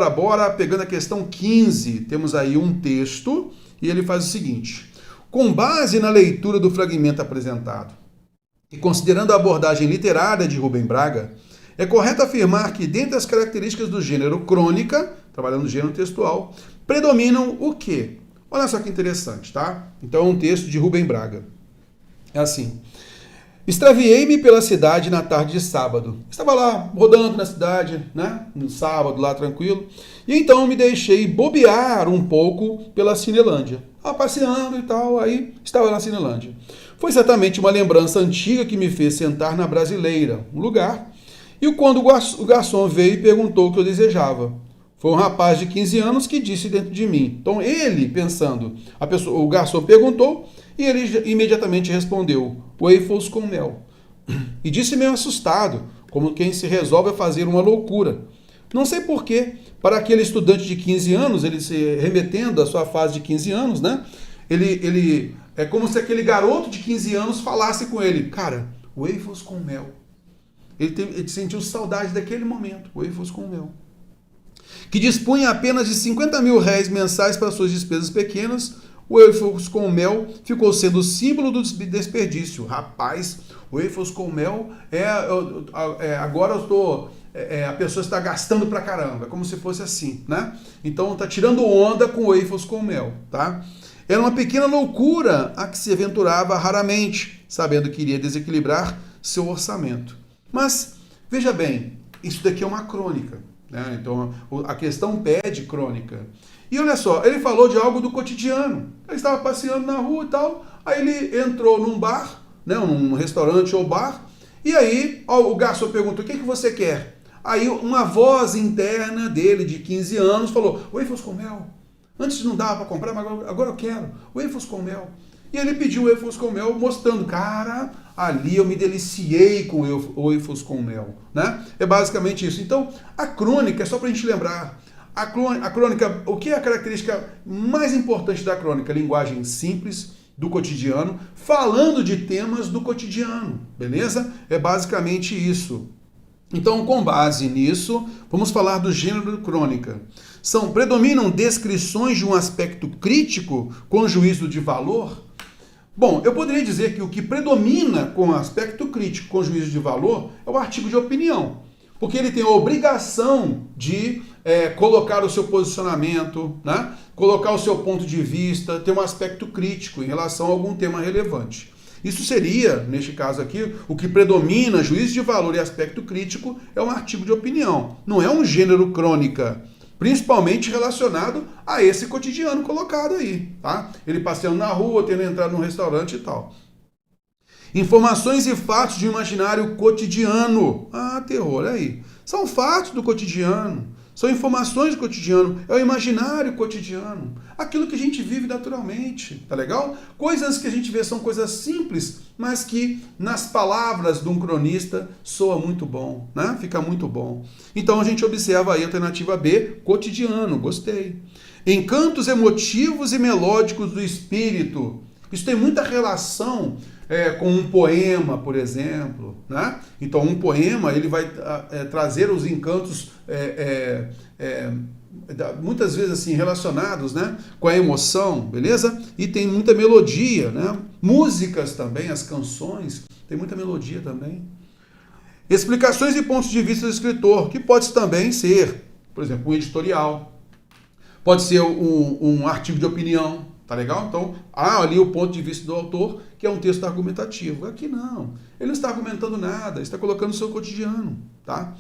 Bora, pegando a questão 15, temos aí um texto e ele faz o seguinte: com base na leitura do fragmento apresentado e considerando a abordagem literária de Rubem Braga, é correto afirmar que, dentre as características do gênero crônica, trabalhando no gênero textual, predominam o quê? Olha só que interessante, tá? Então é um texto de Rubem Braga. É assim: extraviei-me pela cidade na tarde de sábado. Estava lá, rodando na cidade, né? No sábado, lá tranquilo. E então me deixei bobear um pouco pela Cinelândia. Passeando e tal, aí estava na Cinelândia. Foi certamente uma lembrança antiga que me fez sentar na Brasileira, um lugar. E quando o garçom veio e perguntou o que eu desejava. Foi um rapaz de 15 anos que disse dentro de mim. Então ele, pensando, o garçom perguntou e ele imediatamente respondeu: waffles com mel. E disse meio assustado, como quem se resolve a fazer uma loucura. Não sei porquê, para aquele estudante de 15 anos, ele se remetendo à sua fase de 15 anos, né? Ele é como se aquele garoto de 15 anos falasse com ele: cara, waffles com mel. Ele sentiu saudade daquele momento, waffles com mel. Que dispunha apenas de 50 mil réis mensais para suas despesas pequenas, o waffles com mel ficou sendo o símbolo do desperdício. Rapaz, waffles com mel agora eu estou... a pessoa está gastando pra caramba, como se fosse assim, né? Então está tirando onda com waffles com mel, tá? Era uma pequena loucura a que se aventurava raramente, sabendo que iria desequilibrar seu orçamento. Mas, veja bem, isso daqui é uma crônica, né? Então a questão pede crônica. E olha só, ele falou de algo do cotidiano. Ele estava passeando na rua e tal, aí ele entrou num bar, né, num restaurante ou bar, e aí o garçom perguntou: o que você quer? Aí uma voz interna dele, de 15 anos, falou: waffles com mel. Antes não dava para comprar, mas agora eu quero. Waffles com mel. E ele pediu waffles com mel, mostrando: cara, ali eu me deliciei com waffles com mel, né? É basicamente isso. Então, a crônica, é só para a gente lembrar, a crônica, o que é a característica mais importante da crônica? Linguagem simples, do cotidiano, falando de temas do cotidiano, beleza? É basicamente isso. Então, com base nisso, vamos falar do gênero crônica. Predominam descrições de um aspecto crítico com juízo de valor? Bom, eu poderia dizer que o que predomina com aspecto crítico com juízo de valor é o artigo de opinião, porque ele tem a obrigação de colocar o seu posicionamento, né? Colocar o seu ponto de vista, ter um aspecto crítico em relação a algum tema relevante. Isso seria, neste caso aqui, o que predomina, juízo de valor e aspecto crítico, é um artigo de opinião. Não é um gênero crônica, principalmente relacionado a esse cotidiano colocado aí, tá? Ele passeando na rua, tendo entrado num restaurante e tal. Informações e fatos de um imaginário cotidiano. Terror, aí. São fatos do cotidiano, são informações do cotidiano, é o imaginário cotidiano, aquilo que a gente vive naturalmente, tá legal? Coisas que a gente vê são coisas simples, mas que nas palavras de um cronista soa muito bom, né? Fica muito bom. Então a gente observa aí a alternativa B, cotidiano, gostei. Encantos emotivos e melódicos do espírito. Isso tem muita relação com um poema, por exemplo, né? Então, um poema ele vai trazer os encantos muitas vezes assim relacionados, né, com a emoção, beleza? E tem muita melodia, né? Músicas também, as canções, tem muita melodia também. Explicações e pontos de vista do escritor, que pode também ser, por exemplo, um editorial, pode ser um artigo de opinião. Tá legal? Então, há ali o ponto de vista do autor, que é um texto argumentativo. Aqui não. Ele não está argumentando nada, ele está colocando o seu cotidiano, tá?